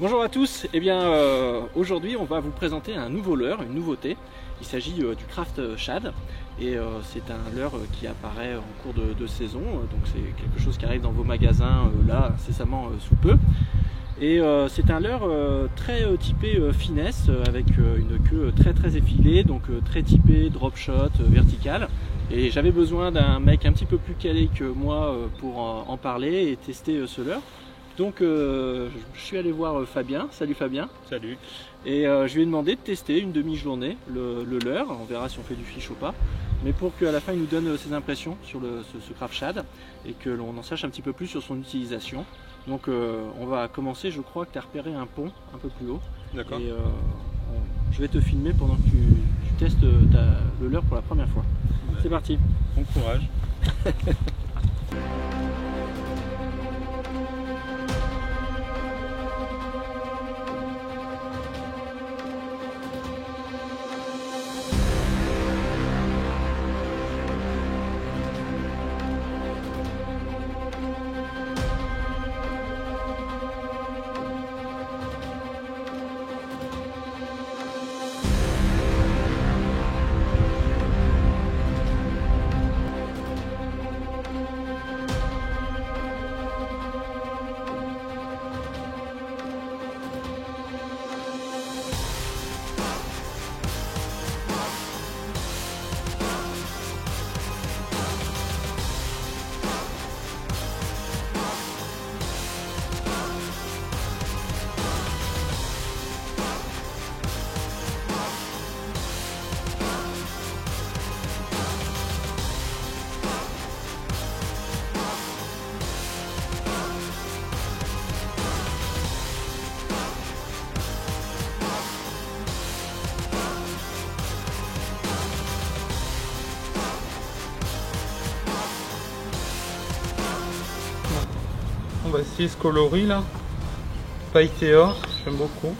Bonjour à tous, eh bien aujourd'hui on va vous présenter un nouveau leurre, une nouveauté. Il s'agit du Craft Shad et c'est un leurre qui apparaît en cours de saison, donc c'est quelque chose qui arrive dans vos magasins là incessamment sous peu. Et c'est un leurre très typé finesse avec une queue très effilée, donc très typé drop shot vertical. Et j'avais besoin d'un mec un petit peu plus calé que moi pour en parler et tester ce leurre. Donc je suis allé voir Fabien. Salut Fabien. Salut. Et je lui ai demandé de tester une demi-journée le leurre. On verra si on fait du fiche ou pas. Mais pour qu'à la fin il nous donne ses impressions sur ce Craft Shad et que l'on en sache un petit peu plus sur son utilisation. Donc on va commencer, je crois que tu as repéré un pont un peu plus haut. D'accord. Et je vais te filmer pendant que tu testes le leurre pour la première fois. Ouais. C'est parti. Bon courage. On va essayer ce coloris là, pailleté or, j'aime beaucoup.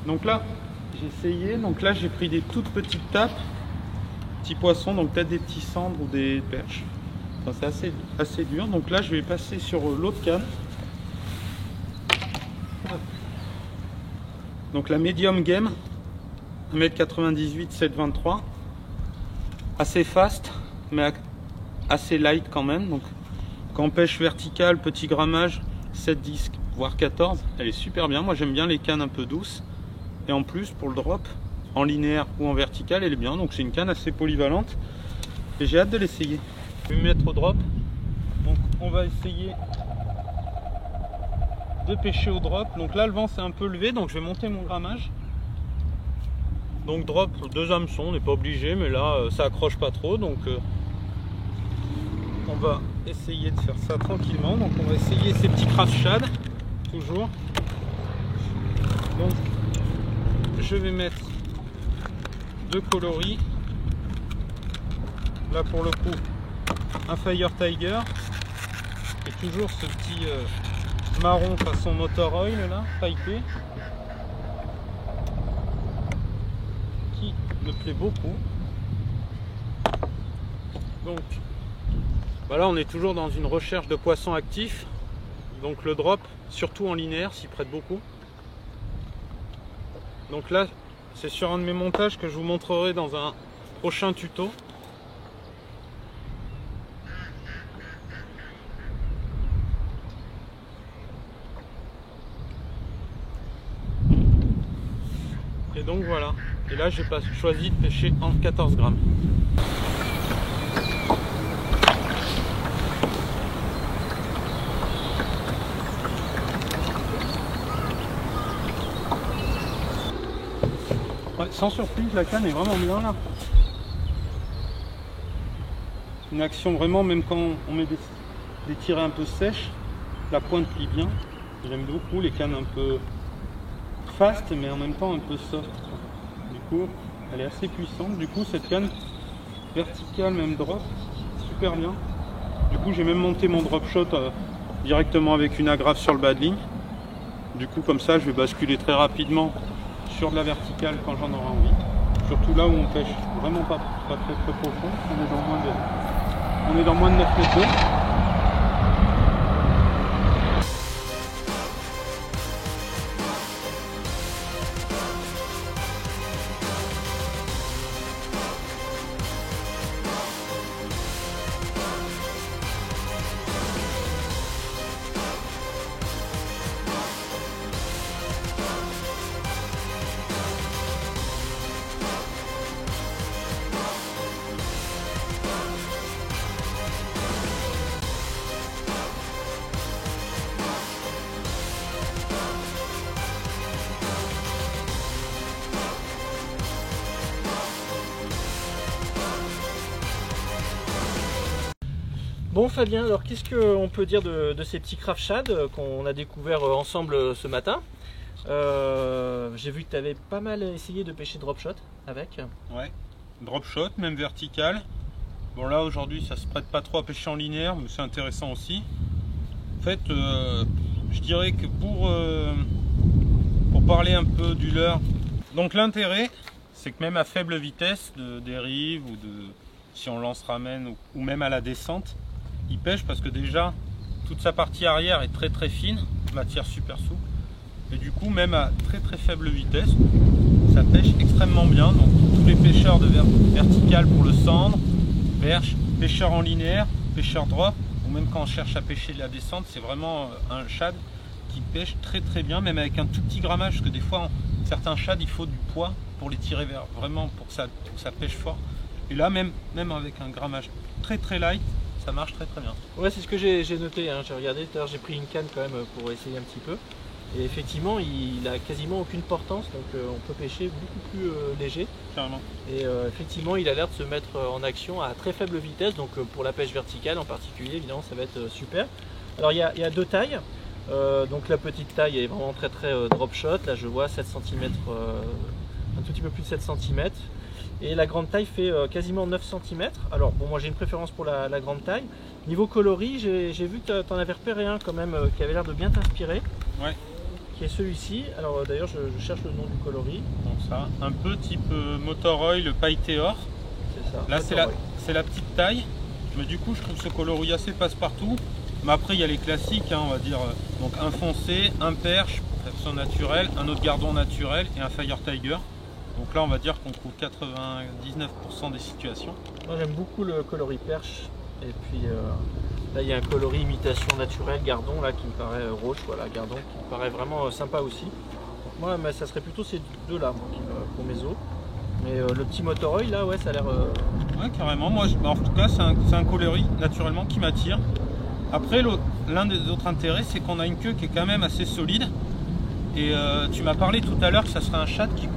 Donc là, j'ai essayé, donc là j'ai pris des toutes petites tapes, petits poissons, donc peut-être des petits cendres ou des perches. Enfin, c'est assez dur, donc là je vais passer sur l'autre canne. Donc la medium game, 1m98, 7,23. Assez fast, mais assez light quand même. Donc quand pêche verticale, petit grammage, 7, 10, voire 14, elle est super bien. Moi j'aime bien les cannes un peu douces. Et en plus, pour le drop, en linéaire ou en vertical, elle est bien. Donc c'est une canne assez polyvalente. Et j'ai hâte de l'essayer. Je vais me mettre au drop. Donc on va essayer de pêcher au drop. Donc là, le vent s'est un peu levé. Donc je vais monter mon grammage. Donc drop, 2 hameçons. On n'est pas obligé. Mais là, ça accroche pas trop. Donc on va essayer de faire ça tranquillement. Donc on va essayer ces petits Craft Shad. Toujours. Donc je vais mettre 2 coloris. Là pour le coup un Fire Tiger et toujours ce petit marron façon motor oil là, pailleté, qui me plaît beaucoup. Donc voilà, on est toujours dans une recherche de poissons actifs. Donc le drop, surtout en linéaire, s'y prête beaucoup. Donc là, c'est sur un de mes montages que je vous montrerai dans un prochain tuto. Et donc voilà. Et là, j'ai choisi de pêcher en 14 grammes. Ouais, sans surprise, la canne est vraiment bien là. Une action vraiment, même quand on met des tirets un peu sèches, la pointe plie bien. J'aime beaucoup les cannes un peu fast mais en même temps un peu soft. Du coup, elle est assez puissante. Du coup, cette canne verticale, même drop, super bien. Du coup, j'ai même monté mon drop shot directement avec une agrafe sur le bas de ligne. Du coup, comme ça, je vais basculer très rapidement sur de la verticale quand j'en aurai envie. Surtout là où on pêche vraiment pas très profond. On est dans moins de 9 mètres d'eau. Bon Fabien, alors qu'est-ce qu'on peut dire de ces petits craft shad qu'on a découvert ensemble ce matin? J'ai vu que tu avais pas mal essayé de pêcher drop shot avec. Ouais, drop shot, même vertical. Bon là aujourd'hui ça se prête pas trop à pêcher en linéaire, mais c'est intéressant aussi. En fait, je dirais que pour parler un peu du leurre, donc l'intérêt c'est que même à faible vitesse de dérive ou si on lance ramène ou même à la descente, il pêche parce que déjà toute sa partie arrière est très fine, matière super souple, et du coup même à très faible vitesse ça pêche extrêmement bien. Donc tous les pêcheurs de vertical pour le cendre, perche, pêcheurs en linéaire, pêcheurs drop, ou même quand on cherche à pêcher de la descente, c'est vraiment un shad qui pêche très bien, même avec un tout petit grammage, parce que des fois certains shads il faut du poids pour les tirer vers, vraiment pour que ça pêche fort. Et là même avec un grammage très light, ça marche très bien. Ouais, c'est ce que j'ai noté, hein. J'ai regardé, tout à l'heure j'ai pris une canne quand même pour essayer un petit peu. Et effectivement, il a quasiment aucune portance, donc on peut pêcher beaucoup plus léger. Carrément. Et effectivement, il a l'air de se mettre en action à très faible vitesse, donc pour la pêche verticale en particulier, évidemment, ça va être super. Alors il y a deux tailles. Donc la petite taille est vraiment très drop shot. Là, je vois 7 cm, un tout petit peu plus de 7 cm. Et la grande taille fait quasiment 9 cm. Alors bon, moi j'ai une préférence pour la grande taille. Niveau coloris, j'ai vu que tu en avais repéré un quand même qui avait l'air de bien t'inspirer. Ouais. Qui est celui-ci. Alors d'ailleurs je cherche le nom du coloris. Donc ça, un peu type Motoroil pailleté or. C'est ça. Là c'est la petite taille. Mais du coup je trouve ce coloris assez passe-partout. Mais après il y a les classiques, hein, on va dire. Donc un foncé, un perche, version naturelle, un autre gardon naturel et un Fire Tiger. Donc là on va dire qu'on trouve 99% des situations. Moi j'aime beaucoup le coloris perche. Et puis là il y a un coloris imitation naturelle, gardon là qui me paraît roche, voilà, gardon qui me paraît vraiment sympa aussi. Donc moi ça serait plutôt ces deux là pour mes eaux. Mais le petit Motoroil là, ouais, ça a l'air... Ouais, carrément. Moi en tout cas c'est un coloris naturellement qui m'attire. Après l'un des autres intérêts c'est qu'on a une queue qui est quand même assez solide. Et tu m'as parlé tout à l'heure que ça serait un shad qui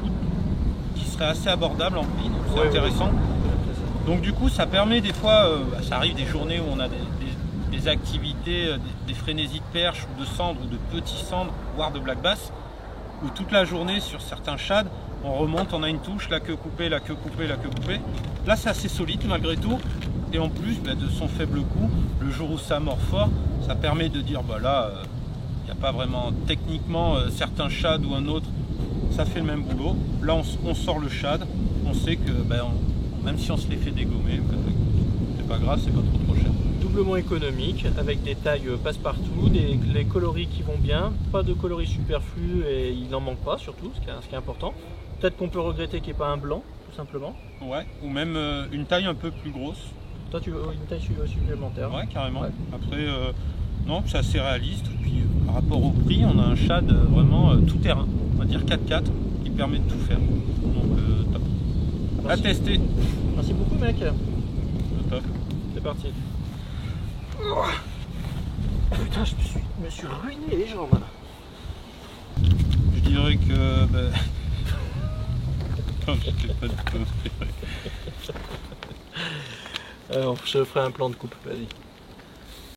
serait assez abordable en prix, donc c'est intéressant. Ouais. Donc du coup ça permet des fois, ça arrive des journées où on a des activités, des frénésies de perche ou de cendres ou de petits cendres, voire de black bass, où toute la journée sur certains shads, on remonte, on a une touche, la queue coupée, la queue coupée, la queue coupée. Là c'est assez solide malgré tout, et en plus de son faible coût, le jour où ça mord fort, ça permet de dire bah là, il n'y a pas vraiment techniquement certains shads ou un autre, ça fait le même boulot. Là on sort le shad, on sait que même si on se les fait dégommer, c'est pas grave, c'est pas trop cher. Doublement économique, avec des tailles passe-partout, les coloris qui vont bien, pas de coloris superflus et il n'en manque pas surtout, ce qui est important. Peut-être qu'on peut regretter qu'il n'y ait pas un blanc, tout simplement. Ouais, ou même une taille un peu plus grosse. Toi tu veux une taille supplémentaire? Ouais, carrément. Ouais. Après, non, c'est assez réaliste. Et puis par rapport au prix, on a un shad vraiment tout terrain, on va dire 4x4, qui permet de tout faire. Donc top. Merci. À tester. Merci beaucoup mec. Top. C'est parti. Oh, putain, je me suis ruiné les jambes. Je dirais que... Alors, je ferai un plan de coupe, vas-y.